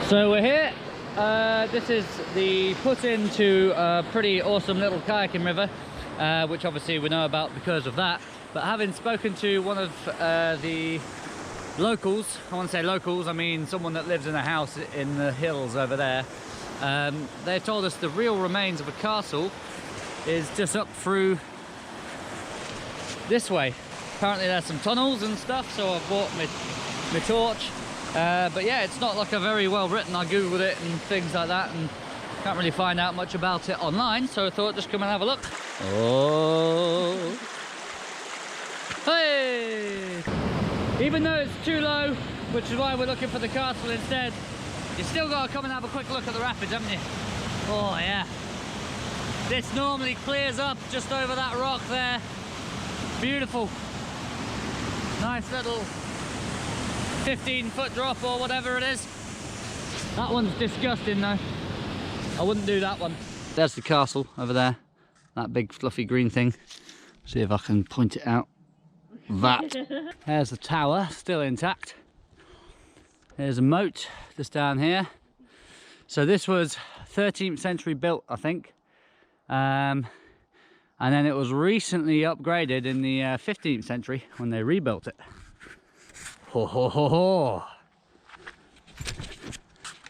So we're here. This is the put into a pretty awesome little kayaking river, which obviously we know about because of that. But having spoken to one of the locals, I want to say locals, I mean someone that lives in a house in the hills over there, they told us the real remains of a castle is just up through this way. Apparently there's some tunnels and stuff, so I've brought my torch. But yeah, it's not like a very well written. I googled it and things like that and can't really find out much about it online, so I thought just come and have a look. Oh, hey! Even though it's too low, which is why we're looking for the castle instead, you still got to come and have a quick look at the rapids, haven't you? Oh yeah, this normally clears up just over that rock there. Beautiful, nice little 15-foot drop or whatever it is. That one's disgusting though. I wouldn't do that one. There's the castle over there, that big fluffy green thing. See if I can point it out. That. There's the tower, still intact. There's a moat just down here. So this was 13th century built, I think. And then it was recently upgraded in the 15th century when they rebuilt it. Ho ho ho ho!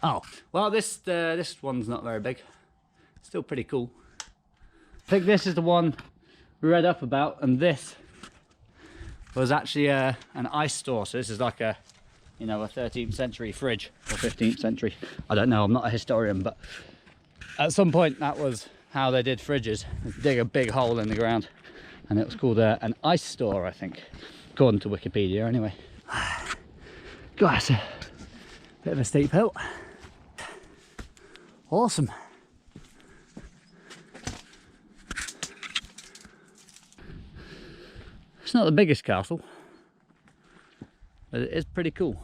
Oh, well this one's not very big. Still pretty cool. I think this is the one we read up about, and this was actually an ice store. So this is like a, you know, a 13th century fridge, or 15th century. I don't know, I'm not a historian, but at some point that was how they did fridges. They'd dig a big hole in the ground, and it was called an ice store, I think, according to Wikipedia anyway. God, that's a bit of a steep hill. Awesome. It's not the biggest castle, but it is pretty cool.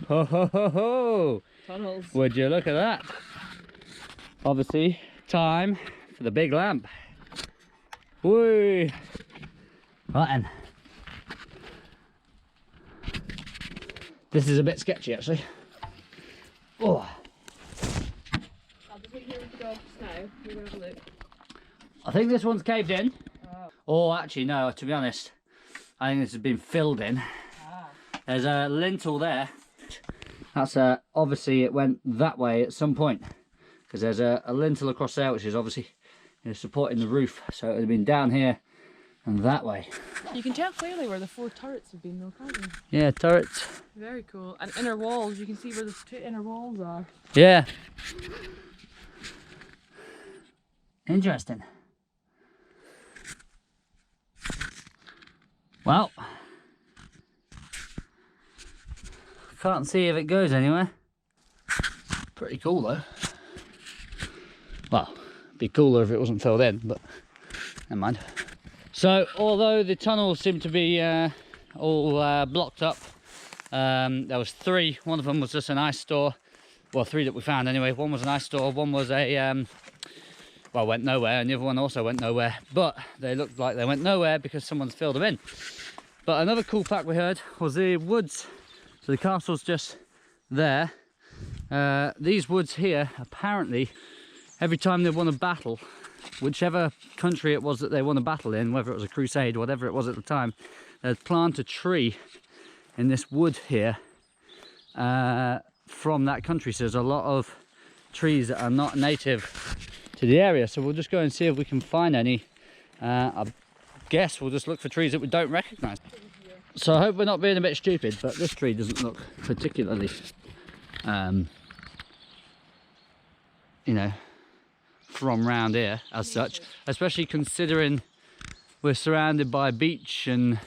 Ho ho ho ho! Tunnels. Would you look at that? Obviously, time for the big lamp. Woo! Right then. This is a bit sketchy actually. Oh. I'll just wait here with the dogs now. We're going to have a look. I think this one's caved in. Oh, actually no, to be honest, I think this has been filled in. There's a lintel there. That's obviously it went that way at some point, because there's a lintel across there which is obviously, you know, supporting the roof, so it would have been down here and that way. You can tell clearly where the 4 turrets have been though, can't you? Yeah, turrets. Very cool. And inner walls, you can see where the 2 inner walls are. Yeah. Interesting. Well, can't see if it goes anywhere. Pretty cool though. Well, it'd be cooler if it wasn't filled in, but never mind. So, although the tunnels seem to be all blocked up, there was 3. One of them was just an ice store. Well, 3 that we found anyway. One was an ice store, one was a, well, went nowhere, and the other one also went nowhere. But they looked like they went nowhere because someone's filled them in. But another cool fact we heard was the woods. So the castle's just there. These woods here, apparently, every time they won a battle, whichever country it was that they won a battle in, whether it was a crusade, whatever it was at the time, they'd plant a tree in this wood here from that country. So there's a lot of trees that are not native to the area. So we'll just go and see if we can find any. I guess we'll just look for trees that we don't recognise. So I hope we're not being a bit stupid, but this tree doesn't look particularly, you know, from round here as such, especially considering we're surrounded by beech and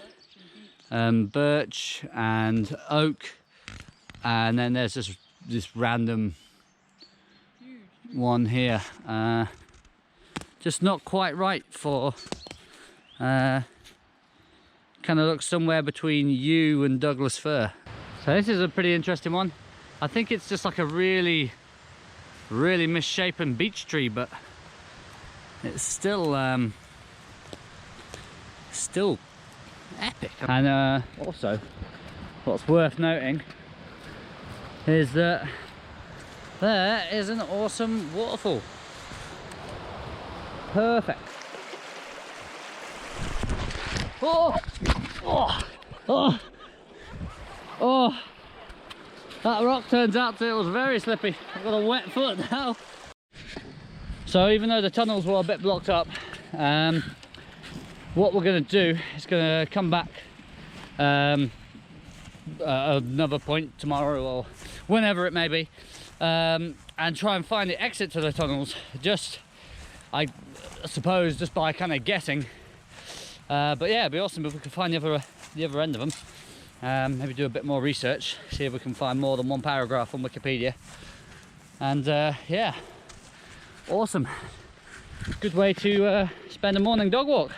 birch and oak, and then there's this random one here. Just not quite right for kind of looks somewhere between yew and Douglas fir. So this is a pretty interesting one. I think it's just like a really misshapen beech tree, but it's still epic. And also what's worth noting is that there is an awesome waterfall. Perfect. Oh! Oh! Oh! Oh! That rock turns out it was very slippy. I've got a wet foot now. So even though the tunnels were a bit blocked up, what we're going to do is going to come back another point tomorrow or whenever it may be, and try and find the exit to the tunnels. I suppose just by kind of guessing, but yeah, it'd be awesome if we could find the other end of them. Maybe do a bit more research, see if we can find more than one paragraph on Wikipedia. And yeah, awesome. Good way to spend a morning dog walk.